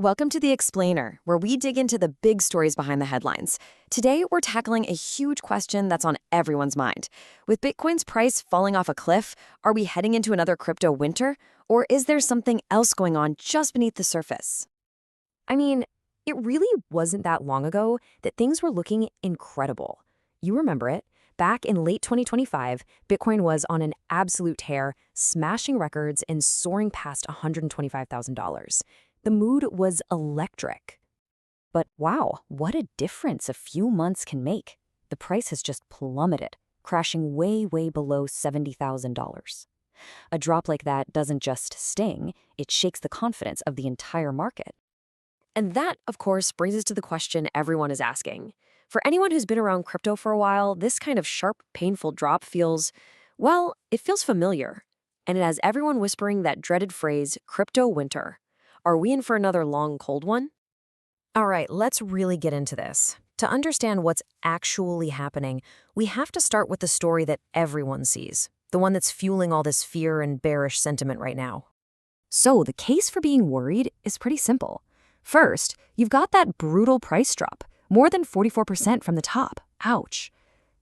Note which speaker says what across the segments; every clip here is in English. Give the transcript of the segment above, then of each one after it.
Speaker 1: Welcome to The Explainer, where we dig into the big stories behind the headlines. Today, we're tackling a huge question that's on everyone's mind. With Bitcoin's price falling off a cliff, are we heading into another crypto winter? Or is there something else going on just beneath the surface?
Speaker 2: I mean, it really wasn't that long ago that things were looking incredible. You remember it. Back in late 2025, Bitcoin was on an absolute tear, smashing records and soaring past $125,000. The mood was electric. But wow, what a difference a few months can make. The price has just plummeted, crashing way below $70,000. A drop like that doesn't just sting, it shakes the confidence of the entire market.
Speaker 1: And that, of course, brings us to the question everyone is asking. For anyone who's been around crypto for a while, this kind of sharp, painful drop feels, well, it feels familiar. And it has everyone whispering that dreaded phrase, crypto winter. Are we in for another long, cold one?
Speaker 2: All right, let's really get into this. To understand what's actually happening, we have to start with the story that everyone sees, the one that's fueling all this fear and bearish sentiment right now. So the case for being worried is pretty simple. First, you've got that brutal price drop, more than 44% from the top. Ouch.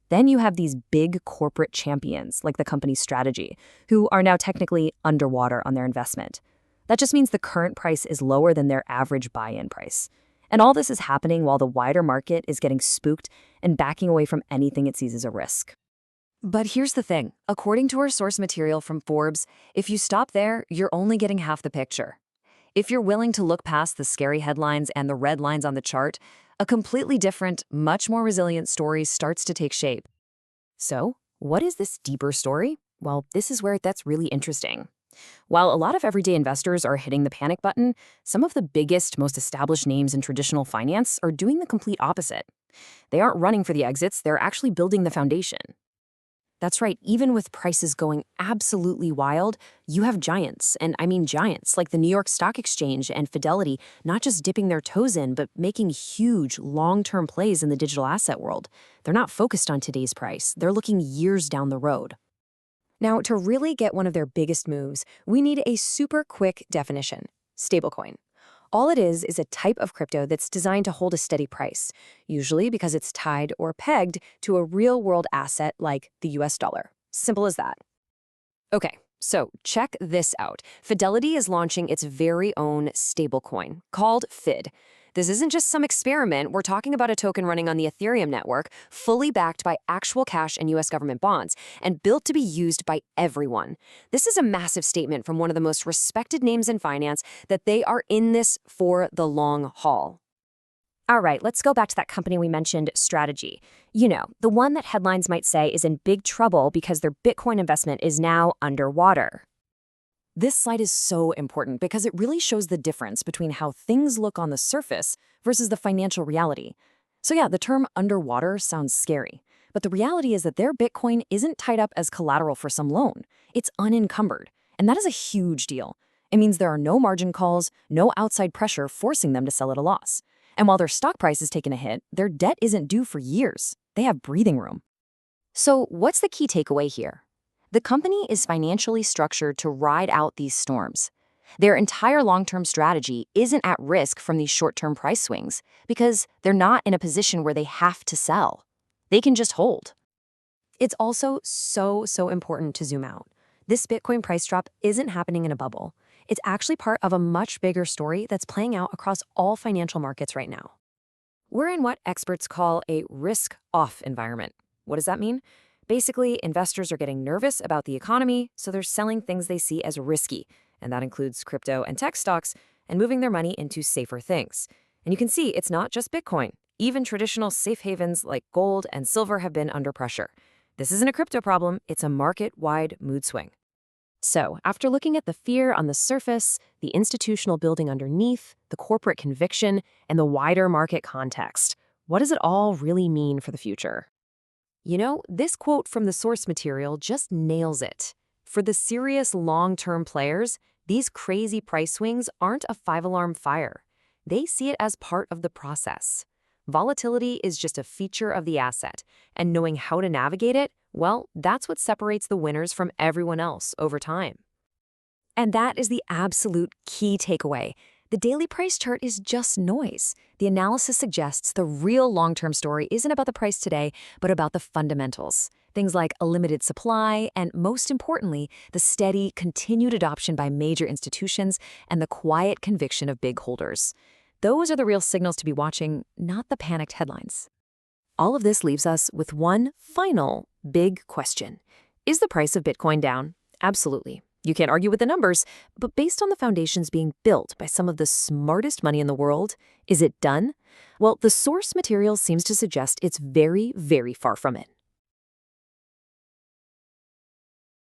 Speaker 2: Then you have these big corporate champions, like the company's strategy, who are now technically underwater on their investment. That just means the current price is lower than their average buy-in price. And all this is happening while the wider market is getting spooked and backing away from anything it sees as a risk.
Speaker 1: But here's the thing. According to our source material from Forbes, if you stop there, you're only getting half the picture. If you're willing to look past the scary headlines and the red lines on the chart, a completely different, much more resilient story starts to take shape.
Speaker 2: So, what is this deeper story? Well, this is where it gets really interesting. While a lot of everyday investors are hitting the panic button, some of the biggest, most established names in traditional finance are doing the complete opposite. They aren't running for the exits, they're actually building the foundation. That's right, even with prices going absolutely wild, you have giants, and I mean giants, like the New York Stock Exchange and Fidelity, not just dipping their toes in, but making huge, long-term plays in the digital asset world. They're not focused on today's price, they're looking years down the road.
Speaker 1: Now, to really get one of their biggest moves, we need a super quick definition: stablecoin. All it is a type of crypto that's designed to hold a steady price, usually because it's tied or pegged to a real-world asset like the US dollar. Simple as that. Okay, so check this out. Fidelity is launching its very own stablecoin called FIDD. This isn't just some experiment. We're talking about a token running on the Ethereum network, fully backed by actual cash and US government bonds, and built to be used by everyone. This is a massive statement from one of the most respected names in finance that they are in this for the long haul.
Speaker 2: All right, let's go back to that company we mentioned, Strategy. You know, the one that headlines might say is in big trouble because their Bitcoin investment is now underwater.
Speaker 1: This slide is so important because it really shows the difference between how things look on the surface versus the financial reality. So yeah, the term underwater sounds scary, but the reality is that their Bitcoin isn't tied up as collateral for some loan. It's unencumbered, and that is a huge deal. It means there are no margin calls, no outside pressure forcing them to sell at a loss. And while their stock price is taking a hit, their debt isn't due for years. They have breathing room.
Speaker 2: So what's the key takeaway here? The company is financially structured to ride out these storms. Their entire long-term strategy isn't at risk from these short-term price swings because they're not in a position where they have to sell. They can just hold.
Speaker 1: It's also so important to zoom out. This Bitcoin price drop isn't happening in a bubble. It's actually part of a much bigger story that's playing out across all financial markets right now. We're in what experts call a risk-off environment. What does that mean? Basically, investors are getting nervous about the economy, so they're selling things they see as risky, and that includes crypto and tech stocks, and moving their money into safer things. And you can see it's not just Bitcoin. Even traditional safe havens like gold and silver have been under pressure. This isn't a crypto problem, it's a market-wide mood swing. So, after looking at the fear on the surface, the institutional building underneath, the corporate conviction, and the wider market context, what does it all really mean for the future? You know, this quote from the source material just nails it. For the serious long-term players, these crazy price swings aren't a five-alarm fire. They see it as part of the process. Volatility is just a feature of the asset, and knowing how to navigate it, well, that's what separates the winners from everyone else over time. And that is the absolute key takeaway. The daily price chart is just noise. The analysis suggests the real long-term story isn't about the price today, but about the fundamentals. Things like a limited supply and, most importantly, the steady, continued adoption by major institutions and the quiet conviction of big holders. Those are the real signals to be watching, not the panicked headlines. All of this leaves us with one final big question. Is the price of Bitcoin down? Absolutely. You can't argue with the numbers, but based on the foundations being built by some of the smartest money in the world, is it done? Well, the source material seems to suggest it's very, very far from it.